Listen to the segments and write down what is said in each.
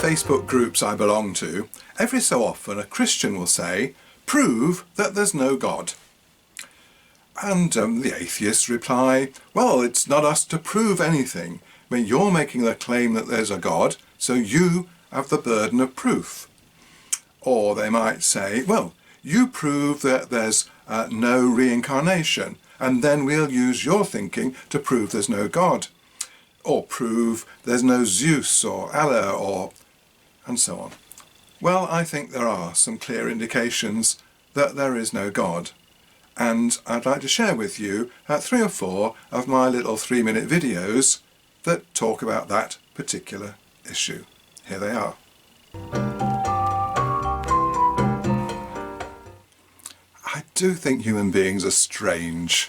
Facebook groups I belong to, every so often a Christian will say, "Prove that there's no God." And the atheists reply, "Well, it's not us to prove anything. I mean, you're making the claim that there's a God, so you have the burden of proof." Or they might say, "Well, you prove that there's no reincarnation, and then we'll use your thinking to prove there's no God. Or prove there's no Zeus or Allah or..." and so on. Well, I think there are some clear indications that there is no God. And I'd like to share with you 3 or 4 of my little 3-minute videos that talk about that particular issue. Here they are. I do think human beings are strange.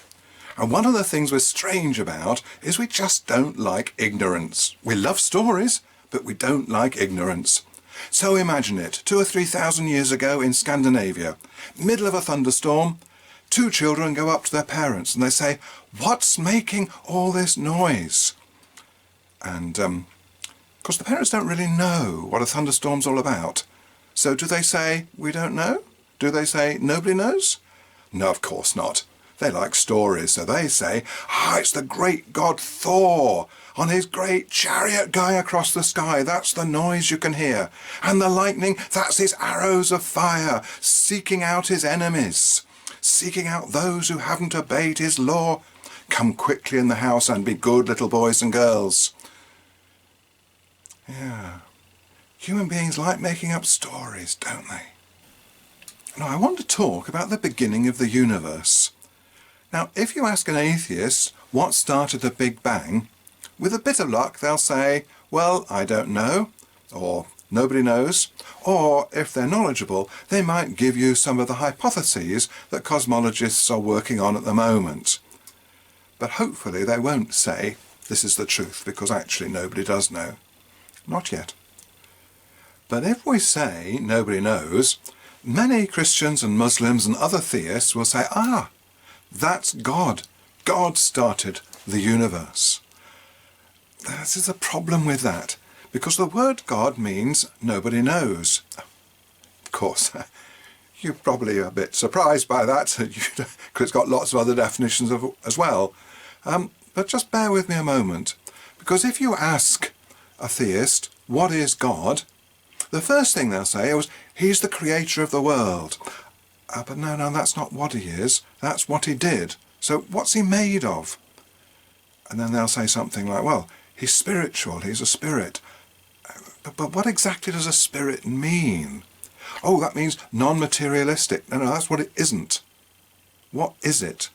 And one of the things we're strange about is we just don't like ignorance. We love stories, but we don't like ignorance. So imagine it, 2,000 or 3,000 years ago in Scandinavia, middle of a thunderstorm, 2 children go up to their parents and they say, "What's making all this noise?" And of course the parents don't really know what a thunderstorm's all about. So do they say, "We don't know"? Do they say, "Nobody knows"? No, of course not. They like stories, so they say, "It's the great god Thor on his great chariot going across the sky. That's the noise you can hear. And the lightning, that's his arrows of fire, seeking out his enemies, seeking out those who haven't obeyed his law. Come quickly in the house and be good little boys and girls." Yeah, human beings like making up stories, don't they? Now, I want to talk about the beginning of the universe. Now, if you ask an atheist what started the Big Bang, with a bit of luck they'll say, "Well, I don't know," or "Nobody knows," or if they're knowledgeable, they might give you some of the hypotheses that cosmologists are working on at the moment. But hopefully they won't say this is the truth, because actually nobody does know. Not yet. But if we say nobody knows, many Christians and Muslims and other theists will say, that's God. God started the universe. This is a problem with that, because the word God means nobody knows. Of course, you're probably a bit surprised by that, because it's got lots of other definitions as well. But just bear with me a moment, because if you ask a theist, what is God? The first thing they'll say is, "He's the creator of the world." But no, that's not what he is. That's what he did. So what's he made of? And then they'll say something like, "Well, he's spiritual. He's a spirit." But what exactly does a spirit mean? "Oh, that means non-materialistic." No, that's what it isn't. What is it?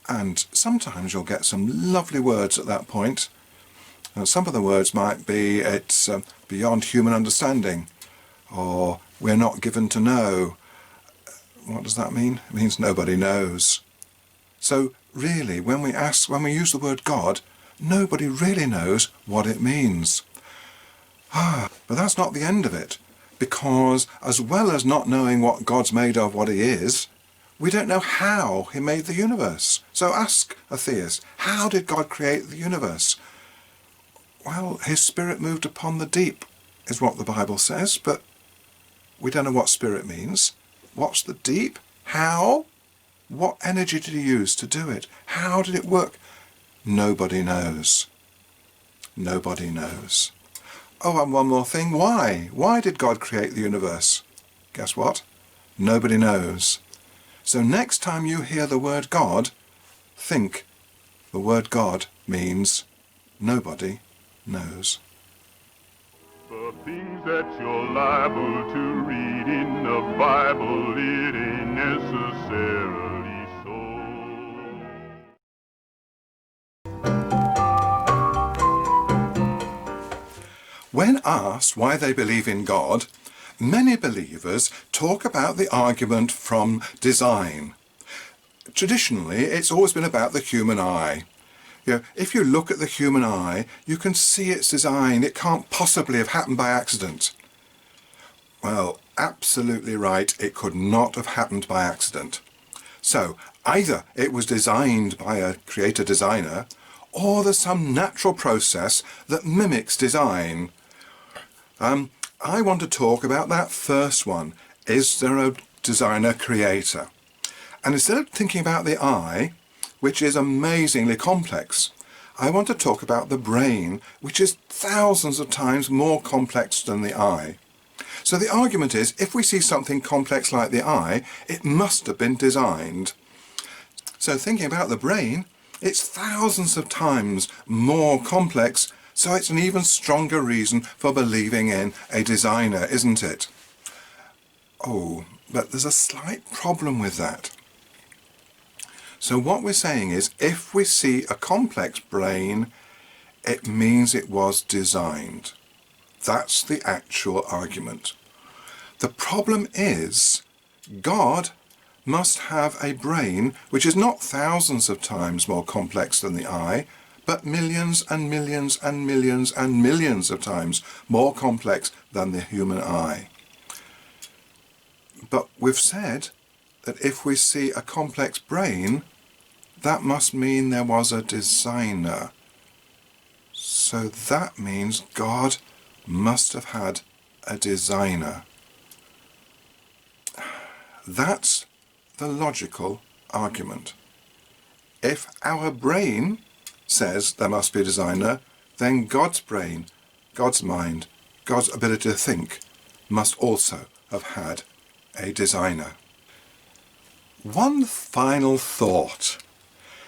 And sometimes you'll get some lovely words at that point. Some of the words might be, "It's beyond human understanding," or "We're not given to know." What does that mean? It means nobody knows. So really, when we use the word God, nobody really knows what it means. But that's not the end of it, because as well as not knowing what God's made of, what he is, we don't know how he made the universe. So ask a theist, how did God create the universe? Well, his spirit moved upon the deep, is what the Bible says, but we don't know what spirit means. What's the deep? How? What energy did he use to do it? How did it work? Nobody knows. Nobody knows. Oh, and one more thing. Why? Why did God create the universe? Guess what? Nobody knows. So next time you hear the word God, think the word God means nobody knows. The things that you're liable to read in the Bible, it ain't necessarily so. When asked why they believe in God, many believers talk about the argument from design. Traditionally, it's always been about the human eye. If you look at the human eye, you can see its design. It can't possibly have happened by accident. Well, absolutely right. It could not have happened by accident. So either it was designed by a creator-designer, or there's some natural process that mimics design. I want to talk about that first one. Is there a designer creator? And instead of thinking about the eye, which is amazingly complex, I want to talk about the brain, which is thousands of times more complex than the eye. So the argument is, if we see something complex like the eye, it must have been designed. So thinking about the brain, it's thousands of times more complex, so it's an even stronger reason for believing in a designer, isn't it? Oh, but there's a slight problem with that. So what we're saying is, if we see a complex brain, it means it was designed. That's the actual argument. The problem is, God must have a brain which is not thousands of times more complex than the eye, but millions and millions and millions and millions of times more complex than the human eye. But we've said that if we see a complex brain, that must mean there was a designer. So that means God must have had a designer. That's the logical argument. If our brain says there must be a designer, then God's brain, God's mind, God's ability to think must also have had a designer. One final thought.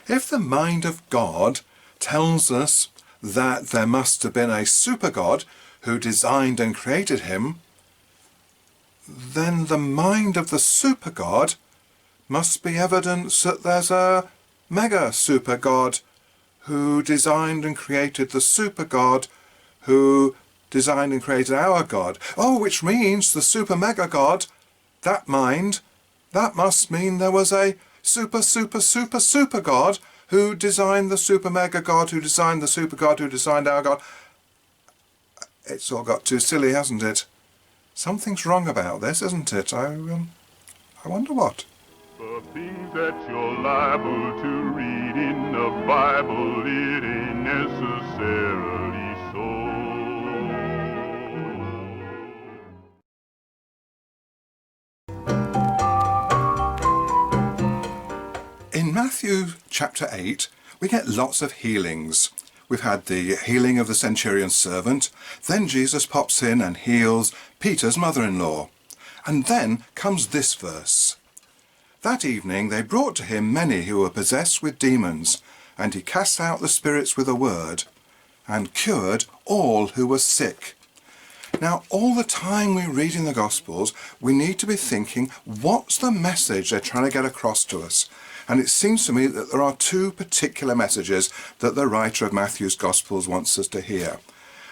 If the mind of God tells us that there must have been a super God who designed and created him, then the mind of the super God must be evidence that there's a mega super God who designed and created the super God who designed and created our God. Oh, which means the super mega God, that mind, that must mean there was a super God who designed the super mega God, who designed the super God, who designed our God. It's all got too silly, hasn't it? Something's wrong about this, isn't it? I wonder what. The things that you're liable to read in the Bible, it ain't necessarily so. In Matthew chapter 8, we get lots of healings. We've had the healing of the centurion's servant, then Jesus pops in and heals Peter's mother-in-law. And then comes this verse. That evening they brought to him many who were possessed with demons, and he cast out the spirits with a word, and cured all who were sick. Now, all the time we read in the Gospels, we need to be thinking, what's the message they're trying to get across to us? And it seems to me that there are two particular messages that the writer of Matthew's Gospels wants us to hear.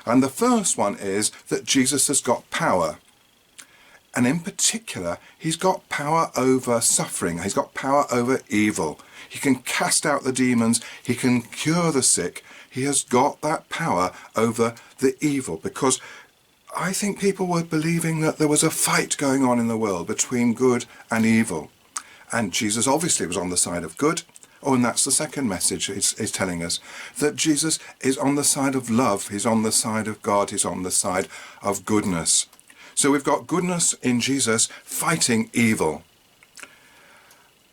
And the first one is that Jesus has got power. And in particular, he's got power over suffering. He's got power over evil. He can cast out the demons. He can cure the sick. He has got that power over the evil, because I think people were believing that there was a fight going on in the world between good and evil. And Jesus obviously was on the side of good. Oh, and that's the second message he's telling us, that Jesus is on the side of love. He's on the side of God. He's on the side of goodness. So we've got goodness in Jesus fighting evil.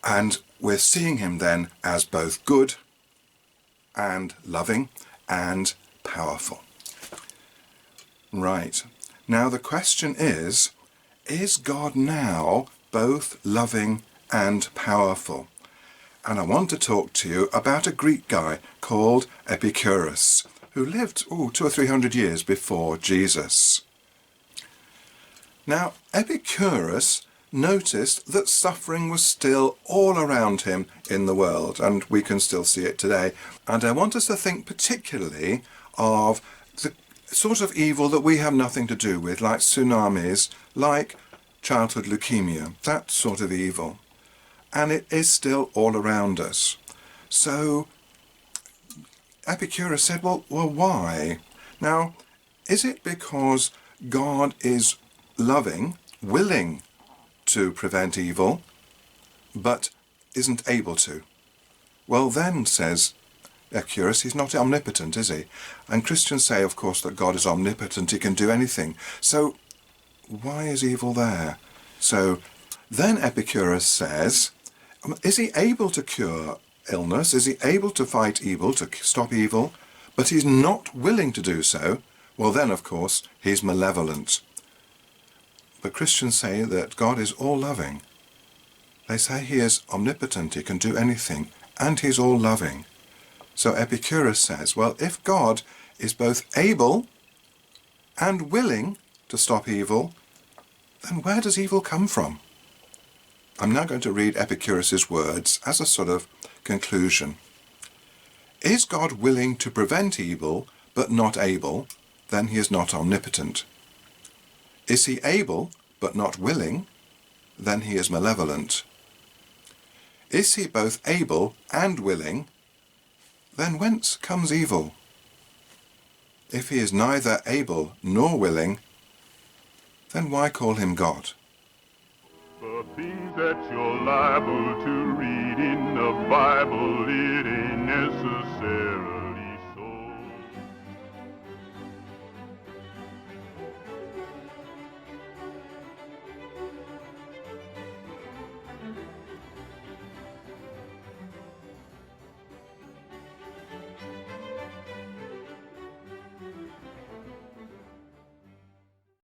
And we're seeing him then as both good and loving and powerful. Right. Now the question is God now both loving and powerful? And I want to talk to you about a Greek guy called Epicurus, who lived 200 or 300 years before Jesus. Now, Epicurus noticed that suffering was still all around him in the world, and we can still see it today. And I want us to think particularly of the sort of evil that we have nothing to do with, like tsunamis, like childhood leukemia, that sort of evil. And it is still all around us. So Epicurus said, well, why? Now, is it because God is loving, willing to prevent evil, but isn't able to? Well then, says Epicurus, he's not omnipotent, is he? And Christians say, of course, that God is omnipotent, he can do anything. So why is evil there? So then Epicurus says, is he able to cure illness? Is he able to fight evil, to stop evil? But he's not willing to do so. Well then, of course, he's malevolent. But Christians say that God is all-loving. They say he is omnipotent, he can do anything, and he's all-loving. So Epicurus says, well, if God is both able and willing to stop evil, then where does evil come from? I'm now going to read Epicurus's words as a sort of conclusion. Is God willing to prevent evil but not able? Then he is not omnipotent. Is he able but not willing? Then he is malevolent. Is he both able and willing? Then whence comes evil? If he is neither able nor willing, then why call him God? The things that you're liable to read in the Bible, it ain't necessary.